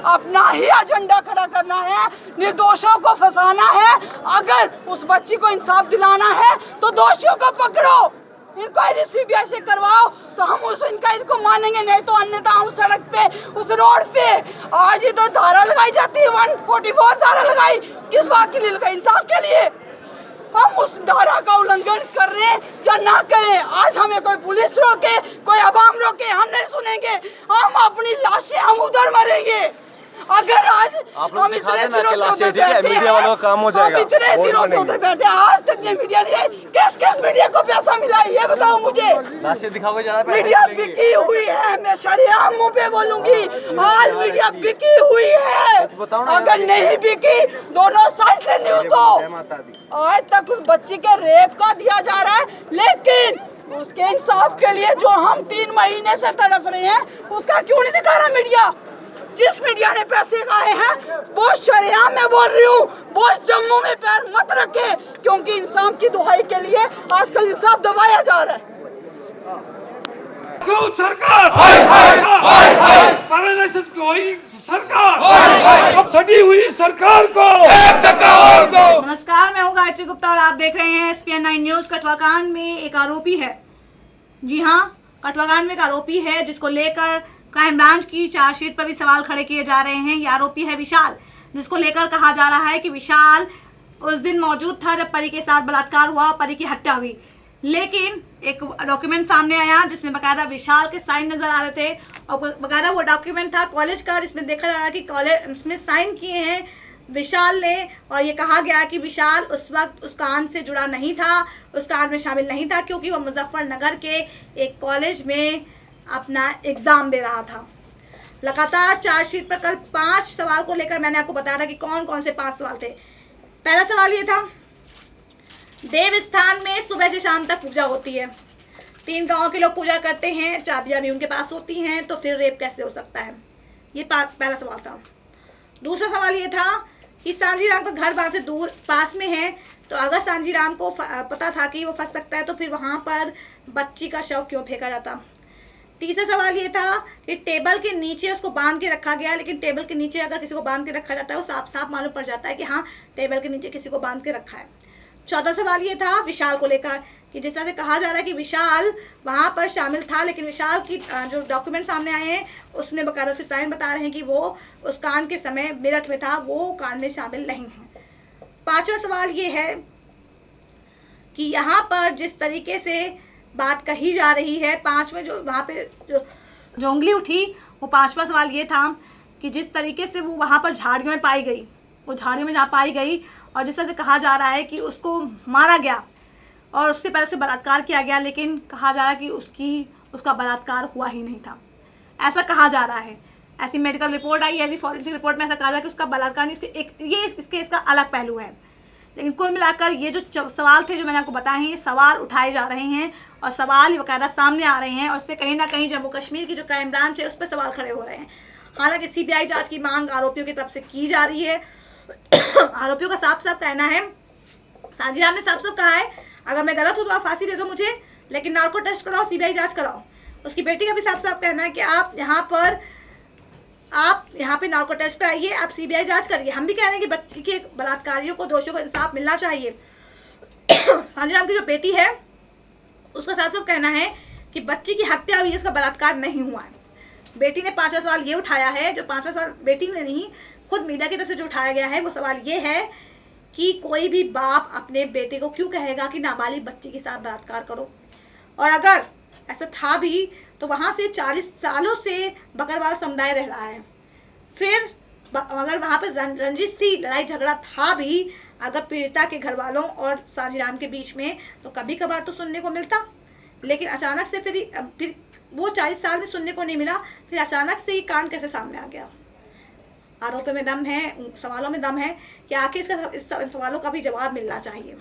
अपना ही एजेंडा खड़ा करना है, निर्दोषों को फंसाना है। अगर उस बच्ची को इंसाफ दिलाना है तो दोषियों को पकड़ो, इंक्वायरी सीबीआई से करवाओ, तो हम उस इंक्वायरी को मानेंगे, नहीं तो अन्यथा हम सड़क पे, उस रोड पे। आज इधर धारा लगाई जाती है, 144 धारा लगाई, किस बात के लिए लगाई? इंसाफ के लिए। हम उस धारा का उल्लंघन कर रहे हैं या ना करें, आज हमें कोई पुलिस रोके, कोई अवाम रोके, हम नहीं सुनेंगे। हम अपनी लाशें हम उधर मरेंगे। अगर आज हम इतने दिनों से उधर बैठे मीडिया वालों का काम हो जाएगा, हम इतने दिनों से उधर बैठे, आज तक ये मीडिया नहीं है। किस मीडिया को पैसा मिला है ये बताओ मुझे। लाशें दिखाओगे ज्यादा पैसे मीडिया मिलेंगे। बिकी हुई है, मैं शरेआम मुंह पे बोलूंगी, आज मीडिया बिकी हुई है। अगर नहीं बिकी, दोनों साइड से न्यूज दो। आज तक उस बच्ची के रेप का दिया जा रहा है, लेकिन उसके इंसाफ के लिए जो हम 3 महीने से तड़प रहे हैं, उसका क्यों नहीं दिखा रहा मीडिया? जिस मीडिया ने पैसे खाए हैं वो शरेआम में बोल रही हूँ, वो जम्मू में पैर मत रखे, क्योंकि इंसाफ की दुहाई के लिए आजकल इंसाफ दबाया जा रहा है। क्यों सरकार पैरालिसिस कोई सरकार, अब सड़ी हुई सरकार को एक धक्का और दो। नमस्कार, मैं हूँ गायत्री गुप्ता और आप देख रहे हैं SPN9 न्यूज। कठुआकांड में एक आरोपी है, जी हाँ, कठुआकांड में एक आरोपी है जिसको लेकर क्राइम ब्रांच की चार्जशीट पर भी सवाल खड़े किए जा रहे हैं। ये आरोपी है विशाल, जिसको लेकर कहा जा रहा है कि विशाल उस दिन मौजूद था जब परी के साथ बलात्कार हुआ, परी की हत्या हुई। लेकिन एक डॉक्यूमेंट सामने आया जिसमें बकायदा विशाल के साइन नजर आ रहे थे, और बकायदा वो डॉक्यूमेंट था कॉलेज का, जिसमें देखा जा रहा है कि कॉलेज उसमें साइन किए हैं विशाल ने, और ये कहा गया कि विशाल उस वक्त उस कांड से जुड़ा नहीं था, उस कांड में शामिल नहीं था, क्योंकि वो मुजफ्फरनगर के एक कॉलेज में अपना एग्जाम दे रहा था। लगातार चार्जशीट पर कल 5 सवाल को लेकर मैंने आपको बताया था कि कौन कौन से 5 सवाल थे। पहला सवाल ये था, देव स्थान में सुबह से शाम तक पूजा होती है, 3 गांव के लोग पूजा करते हैं, चाबियां भी उनके पास होती हैं, तो फिर रेप कैसे हो सकता है? ये पहला सवाल था। दूसरा सवाल ये था कि सांझीराम का घर वहां से दूर पास में है, तो अगर सांझीराम को पता था कि वो फंस सकता है तो फिर वहां पर बच्ची का शव क्यों फेंका जाता? तीसरा सवाल ये था कि टेबल के नीचे उसको बांध के रखा गया, लेकिन टेबल के नीचे अगर किसी को बांध के रखा जाता है वो साफ साफ मालूम पड़ जाता है कि हाँ, टेबल के नीचे किसी को बांध के रखा है। चौथा सवाल ये था विशाल को लेकर कि जिस तरह से कहा जा रहा है कि विशाल वहां पर शामिल था, लेकिन विशाल की जो डॉक्यूमेंट सामने आए हैं उसमें बकायदा उसके साइन बता रहे हैं कि वो उस कांड के समय मेरठ में था, वो कांड में शामिल नहीं है। पांचवा सवाल ये है कि यहाँ पर जिस तरीके से बात कही जा रही है, 5वें जो वहाँ पे जो उंगली उठी, वो 5वां सवाल ये था कि जिस तरीके से वो वहाँ पर झाड़ियों में पाई गई, वो झाड़ियों में जहाँ पाई गई, और जिस तरह से कहा जा रहा है कि उसको मारा गया और उससे पहले से बलात्कार किया गया, लेकिन कहा जा रहा है कि उसका बलात्कार हुआ ही नहीं था, ऐसा कहा जा रहा है। ऐसी मेडिकल रिपोर्ट आई, ऐसी फॉरेंसिक रिपोर्ट में ऐसा कहा जा रहा है कि उसका बलात्कार नहीं, इसका अलग पहलू है। लेकिन कुल मिलाकर ये जो सवाल थे जो मैंने आपको बताए हैं, ये सवाल उठाए जा रहे हैं और सवाल बाकायदा सामने आ रहे हैं, और उससे कहीं ना कहीं जम्मू कश्मीर की जो क्राइम ब्रांच है उस पर सवाल खड़े हो रहे हैं। हालांकि CBI जांच की मांग आरोपियों की तरफ से की जा रही है। आरोपियों का साफ साफ कहना है, सांझीराम ने साफ साफ कहा है, अगर मैं गलत हूँ तो आप फांसी दे दो मुझे, लेकिन नार्को टेस्ट कराओ, CBI जाँच कराओ। उसकी बेटी का भी साफ साफ कहना है कि आप यहाँ पे नार्को टेस्ट कराइए, आप CBI जांच करिए। हम भी कह रहे हैं कि बच्ची के बलात्कारियों को, दोषियों को इंसाफ मिलना चाहिए। सांझीराम की जो बेटी है उसका साफ साफ कहना है कि बच्ची की हत्या हुई है, इसका बलात्कार नहीं हुआ है। बेटी ने 5वां सवाल ये उठाया है, जो 5वां सवाल बेटी ने नहीं, खुद मीडिया की तरफ से जो उठाया गया है, वो सवाल ये है कि कोई भी बाप अपने बेटे को क्यों कहेगा कि नाबालिग बच्ची के साथ बलात्कार करो, और अगर ऐसा था भी तो वहाँ से 40 सालों से बकरवाल समुदाय रह रहा है। फिर अगर वहाँ पर रंजिश थी, लड़ाई झगड़ा था भी अगर पीड़िता के घर वालों और सांझीराम के बीच में, तो कभी कभार तो सुनने को मिलता, लेकिन अचानक से फिर वो 40 साल में सुनने को नहीं मिला, फिर अचानक से ये कांड कैसे सामने आ गया? आरोपों में दम है, सवालों में दम है कि आखिर इस सवालों का भी जवाब मिलना चाहिए।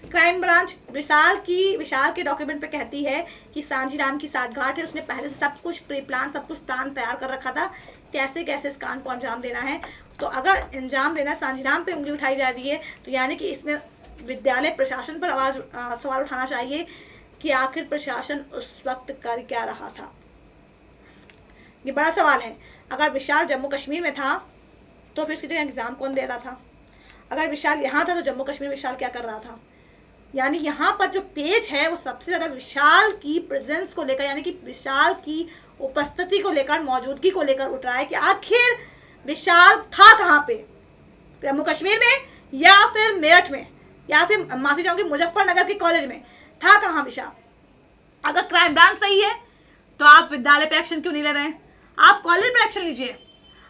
क्राइम ब्रांच विशाल के डॉक्यूमेंट पे कहती है कि सांझीराम की साठगांठ है, उसने पहले से सब कुछ प्री प्लान, सब कुछ प्लान तैयार कर रखा था कैसे कैसे इस कांड को अंजाम देना है। तो अगर अंजाम देना सांझीराम पे उंगली उठाई जा रही है, तो यानी कि इसमें विद्यालय प्रशासन पर सवाल उठाना चाहिए कि आखिर प्रशासन उस वक्त कर क्या रहा था। ये बड़ा सवाल है। अगर विशाल जम्मू कश्मीर में था तो फिर सीधे एग्ज़ाम कौन दे रहा था? अगर विशाल यहाँ था तो जम्मू कश्मीर विशाल क्या कर रहा था? यानी यहाँ पर जो पेज है वो सबसे ज़्यादा विशाल की प्रेजेंस को लेकर, यानी कि विशाल की उपस्थिति को लेकर, मौजूदगी को लेकर उठ रहा है कि आखिर विशाल था कहाँ पे, जम्मू कश्मीर में या फिर मेरठ में या फिर माफी चाहूँगी मुजफ्फरनगर के कॉलेज में था कहाँ विशाल? अगर क्राइम ब्रांच सही है तो आप विद्यालय पे एक्शन क्यों नहीं ले रहे हैं? आप कॉलेज पे एक्शन लीजिए,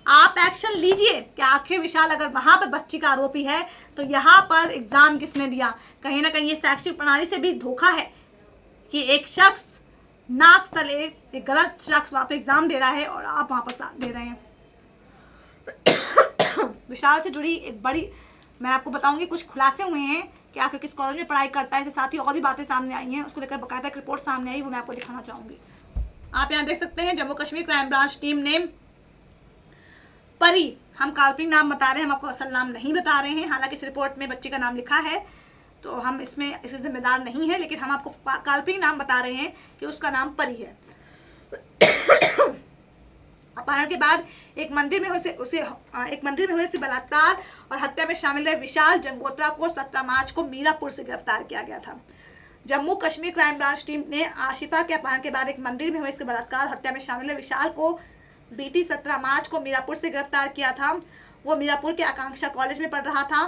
आप एक्शन लीजिए कि आखिर विशाल अगर वहाँ पर बच्ची का आरोपी है तो यहाँ पर एग्ज़ाम किसने दिया? कहीं ना कहीं ये शैक्षिक प्रणाली से भी धोखा है कि एक शख्स नाक तले एक गलत शख्स वहाँ पे एग्ज़ाम दे रहा है और आप वहाँ पर साथ दे रहे हैं। विशाल से जुड़ी एक बड़ी, मैं आपको बताऊंगी, कुछ खुलासे हुए हैं कि आखिर किस कॉलेज में पढ़ाई करता है। इसके साथ ही और भी बातें सामने आई हैं, उसको लेकर बाकायदा एक रिपोर्ट सामने आई, वो मैं आपको दिखाना चाहूँगी। आप यहाँ देख सकते हैं Jammu Kashmir crime branch team ने परी, हम काल्पनिक नाम बता रहे हैं, हम आपको असल नाम नहीं बता रहे हैं, हालांकि इस रिपोर्ट में बच्चे का नाम लिखा है तो हम इसमें इससे जिम्मेदार नहीं है, लेकिन हम आपको काल्पनिक नाम बता रहे हैं कि उसका नाम परी है। अपहरण के बाद एक मंदिर में हुए से बलात्कार और हत्या में शामिल रहे विशाल जंगोत्रा को 17 मार्च को मीरापुर से गिरफ्तार किया गया था। Jammu Kashmir crime branch team ने आशिफा के अपहरण के बाद एक मंदिर में हुए इसके बलात्कार हत्या में शामिल रहे विशाल को बीती 17 मार्च को मीरापुर से गिरफ्तार किया था। वो मीरापुर के आकांक्षा कॉलेज में पढ़ रहा था।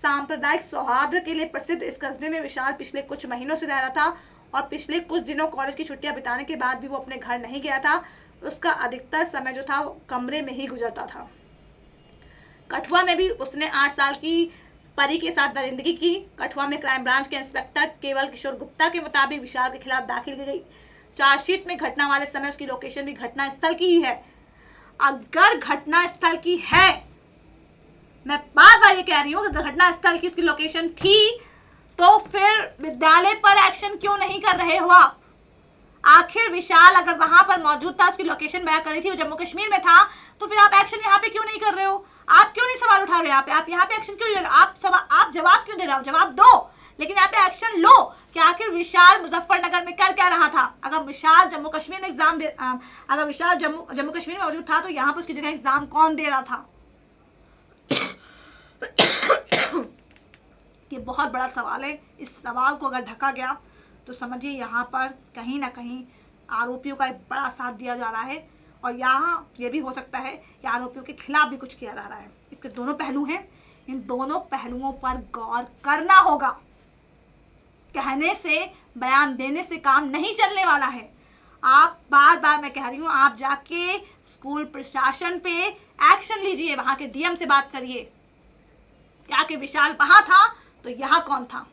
सांप्रदायिक सौहार्द के लिए प्रसिद्ध इस कस्बे में विशाल पिछले कुछ महीनों से रह रहा था और पिछले कुछ दिनों कॉलेज की छुट्टियां बिताने के बाद भी वो अपने घर नहीं गया था। उसका अधिकतर समय जो था वो कमरे में ही गुजरता था। कठुआ में भी उसने 8 साल की परी के साथ दरिंदगी की। कठुआ में क्राइम ब्रांच के इंस्पेक्टर केवल किशोर गुप्ता के मुताबिक विशाल के खिलाफ दाखिल की गई चार्जशीट में घटना वाले समय उसकी लोकेशन भी घटना स्थल की ही है। अगर घटना स्थल की है, मैं बार बार ये कह रही हूँ कि घटना स्थल की उसकी लोकेशन थी तो फिर विद्यालय पर एक्शन क्यों नहीं कर रहे हो आप? आखिर विशाल अगर वहां पर मौजूद था, उसकी लोकेशन बयां कर रही थी, वो जम्मू कश्मीर में था, तो फिर आप एक्शन यहाँ पे क्यों नहीं कर रहे हो? आप क्यों नहीं सवाल उठा रहे? आप यहाँ पे एक्शन क्यों ले रहे हो? आप जवाब क्यों दे रहे हो? जवाब दो, लेकिन यहाँ पे एक्शन लो कि आखिर विशाल मुजफ्फरनगर में कर क्या रहा था? अगर विशाल जम्मू कश्मीर में अगर विशाल जम्मू कश्मीर में मौजूद था तो यहाँ पर उसकी जगह एग्जाम कौन दे रहा था? ये बहुत बड़ा सवाल है। इस सवाल को अगर ढका गया तो समझिए यहाँ पर कहीं ना कहीं आरोपियों का एक बड़ा साथ दिया जा रहा है और यहाँ ये भी हो सकता है कि आरोपियों के खिलाफ भी कुछ किया जा रहा है। इसके दोनों पहलू हैं, इन दोनों पहलुओं पर गौर करना होगा। कहने से, बयान देने से काम नहीं चलने वाला है। आप बार बार मैं कह रही हूँ, आप जाके स्कूल प्रशासन पे एक्शन लीजिए, वहाँ के डीएम से बात करिए क्या कि विशाल वहाँ था तो यहाँ कौन था,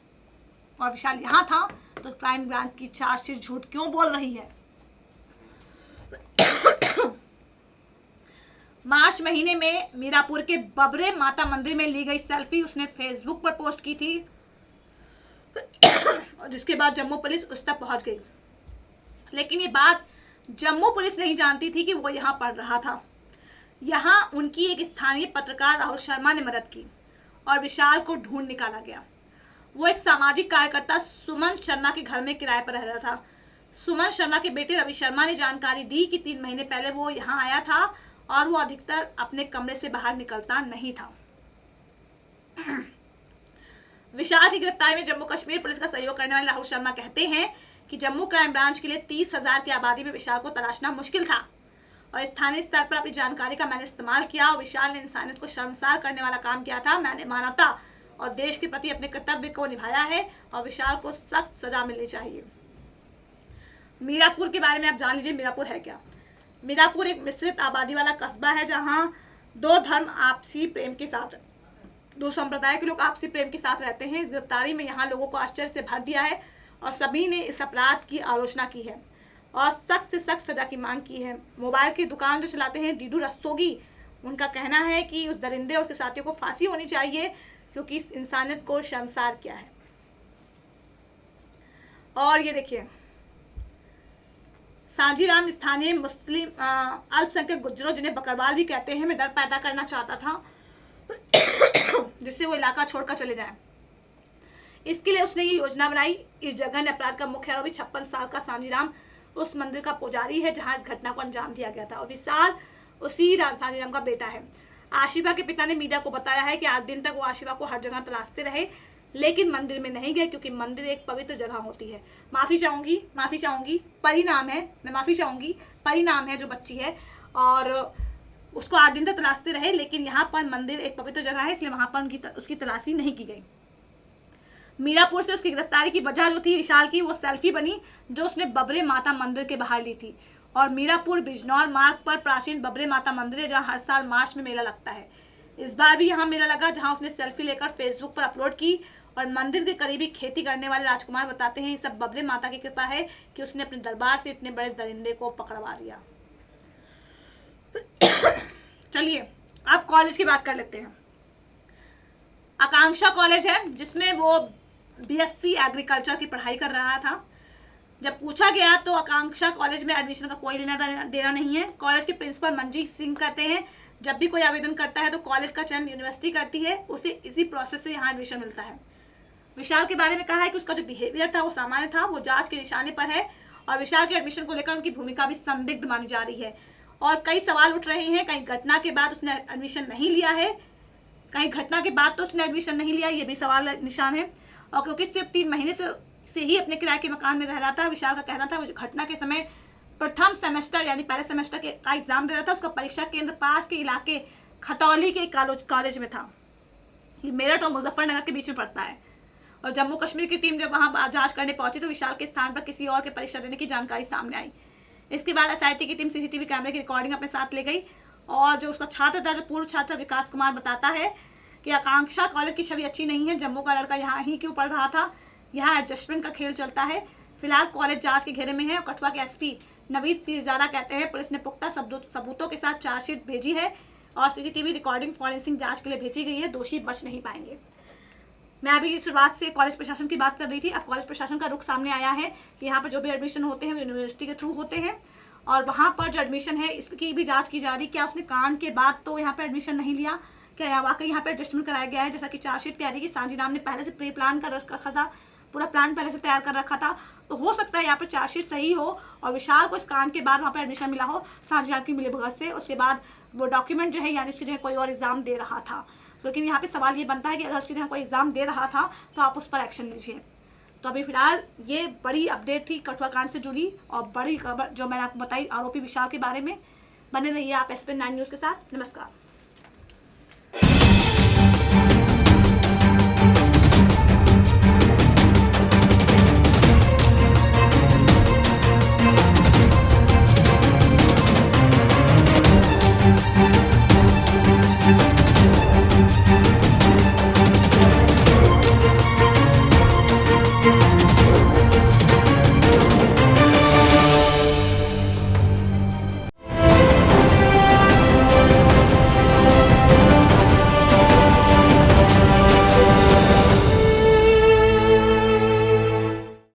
और विशाल यहाँ था तो क्राइम ब्रांच की चार्जशीट झूठ क्यों बोल रही है? मार्च महीने में मीरापुर के बबरे माता मंदिर में ली गई सेल्फी उसने फेसबुक पर पोस्ट की थी और जिसके बाद जम्मू पुलिस उस तक पहुंच गई। लेकिन ये बात जम्मू पुलिस नहीं जानती थी कि वो यहाँ पढ़ रहा था। यहाँ उनकी एक स्थानीय पत्रकार राहुल शर्मा ने मदद की और विशाल को ढूंढ निकाला गया। वो एक सामाजिक कार्यकर्ता सुमन शर्मा के घर में किराए पर रह रहा था। सुमन शर्मा के बेटे रवि शर्मा ने जानकारी दी कि 3 महीने पहले वो यहाँ आया था और वो अधिकतर अपने कमरे से बाहर निकलता नहीं था। विशाल की गिरफ्तारी में जम्मू कश्मीर पुलिस का सहयोग करने वाले राहुल शर्मा कहते हैं कि जम्मू क्राइम ब्रांच के लिए 30,000 की आबादी में विशाल को तलाशना मुश्किल था और स्थानीय स्तर पर अपनी जानकारी का मैंने इस्तेमाल किया और विशाल ने इंसानियत को शर्मसार करने वाला काम किया था। मैंने मानवता और देश के प्रति अपने कर्तव्य को निभाया है और विशाल को सख्त सजा मिलनी चाहिए। मीरापुर के बारे में आप जान लीजिए, मीरापुर है क्या? मीरापुर एक मिश्रित आबादी वाला कस्बा है जहां 2 धर्म आपसी प्रेम के साथ, 2 संप्रदाय के लोग आपसी प्रेम के साथ रहते हैं। इस गिरफ्तारी में यहाँ लोगों को आश्चर्य से भर दिया है और सभी ने इस अपराध की आलोचना की है और सख्त से सख्त सजा की मांग की है। मोबाइल की दुकान जो चलाते हैं डीडू रस्तोगी, उनका कहना है कि उस दरिंदे और उसके साथियों को फांसी होनी चाहिए क्योंकि इस इंसानियत को शर्मसार किया है। और ये देखिए, सांजीराम स्थानीय मुस्लिम अल्पसंख्यक गुज्जरों जिन्हें बकरवाल भी कहते हैं में डर पैदा करना चाहता था जिससे वो इलाका छोड़कर चले जाएं। इसके लिए उसने ये योजना बनाई। इस जघन्य अपराध का मुख्य आरोपी 56 साल का सांजीराम उस मंदिर का पुजारी है जहां इस घटना को अंजाम दिया गया था। और विशाल उसी सानीराम का बेटा है। आशिफा के पिता ने मीडिया को बताया है कि 8 दिन तक वो आशिफा को हर जगह तलाशते रहे, लेकिन मंदिर में नहीं गए, क्योंकि मंदिर एक पवित्र जगह होती है। माफ़ी चाहूँगी, परी नाम है, मैं माफ़ी चाहूँगी, परी नाम है जो बच्ची है, और उसको 8 दिन तक तलाशते रहे, लेकिन यहाँ पर मंदिर एक पवित्र जगह है, इसलिए वहाँ पर उसकी तलाशी नहीं की गई। मीरापुर से उसकी गिरफ्तारी की वजह जो थी विशाल की, वो सेल्फी बनी जो उसने बबरे माता मंदिर के बाहर ली थी। और मीरापुर बिजनौर मार्ग पर प्राचीन बबरे माता मंदिर है, जहाँ हर साल मार्च में मेला लगता है। इस बार भी यहाँ मेला लगा, जहाँ उसने सेल्फी लेकर फेसबुक पर अपलोड की। और मंदिर के करीबी खेती करने वाले राजकुमार बताते हैं, ये सब बबरे माता की कृपा है कि उसने अपने दरबार से इतने बड़े दरिंदे को पकड़वा दिया। चलिए अब कॉलेज की बात कर लेते हैं। आकांक्षा कॉलेज है, जिसमें वो बीएससी एग्रीकल्चर की पढ़ाई कर रहा था। जब पूछा गया तो आकांक्षा कॉलेज में एडमिशन का कोई लेना देना नहीं है। कॉलेज के प्रिंसिपल मंजीत सिंह कहते हैं, जब भी कोई आवेदन करता है तो कॉलेज का चयन यूनिवर्सिटी करती है, उसे इसी प्रोसेस से यहाँ एडमिशन मिलता है। विशाल के बारे में कहा है कि उसका जो बिहेवियर था वो सामान्य था, वो जांच के निशाने पर है, और विशाल के एडमिशन को लेकर उनकी भूमिका भी संदिग्ध मानी जा रही है। और कई सवाल उठ रहे हैं, कहीं घटना के बाद उसने एडमिशन नहीं लिया है, कहीं घटना के बाद तो उसने एडमिशन नहीं लिया, ये भी सवाल निशान है। और क्योंकि सिर्फ 3 महीने से ही अपने किराए के मकान में रह रहा था, विशाल का कहना था वो घटना के समय प्रथम सेमेस्टर यानी पहले सेमेस्टर का एग्जाम दे रहा था। उसका परीक्षा केंद्र पास के इलाके खतौली के कॉलेज में था। ये मेरठ और मुजफ्फरनगर के बीच में पड़ता है। और जम्मू कश्मीर की टीम जब वहाँ जांच करने पहुंची तो विशाल के स्थान पर किसी और के परीक्षा देने की जानकारी सामने आई। इसके बाद एसआईटी की टीम सीसीटीवी कैमरे की रिकॉर्डिंग अपने साथ ले गई। और जो उसका छात्र था, जो पूर्व छात्र विकास कुमार, बताता है कि आकांक्षा कॉलेज की छवि अच्छी नहीं है। जम्मू का लड़का यहाँ ही क्यों पढ़ रहा था, यहाँ एडजस्टमेंट का खेल चलता है। फिलहाल कॉलेज जांच के घेरे में है। और कठुआ के एसपी नवीद पीरजादा कहते हैं, पुलिस ने पुख्ता सबूतों के साथ चार्जशीट भेजी है और सीसीटीवी रिकॉर्डिंग फॉरेंसिक जांच के लिए भेजी गई है। दोषी बच नहीं पाएंगे। मैं अभी शुरुआत से कॉलेज प्रशासन की बात कर रही थी। अब कॉलेज प्रशासन का रुख सामने आया है कि यहाँ पर जो भी एडमिशन होते हैं वो यूनिवर्सिटी के थ्रू होते हैं, और वहाँ पर जो एडमिशन है इसकी भी जांच की जा रही। क्या उसने कांड के बाद तो यहाँ पर एडमिशन नहीं लिया, क्या वाकई यहाँ पर एडजस्टमेंट कराया गया है, जैसा कि चार्जशीट कह रही है कि सांझी नाम ने पहले से प्री प्लान कर रखा था, पूरा प्लान पहले से तैयार कर रखा था। तो हो सकता है यहाँ पर चार्जशीट सही हो और विशाल को इस कांड के बाद वहाँ पर एडमिशन मिला हो सांझी नाम की मिलीभगत से। उसके बाद वो डॉक्यूमेंट जो है यानी उसकी जगह कोई और एग्जाम दे रहा था। लेकिन यहाँ पे सवाल ये बनता है कि अगर उसकी जगह कोई एग्जाम दे रहा था तो आप उस पर एक्शन लीजिए। तो अभी फिलहाल ये बड़ी अपडेट थी कठुआ कांड से जुड़ी, और बड़ी खबर जो मैंने आपको बताई आरोपी विशाल के बारे में। बने रहिए आप SPN9 न्यूज़ के साथ। नमस्कार।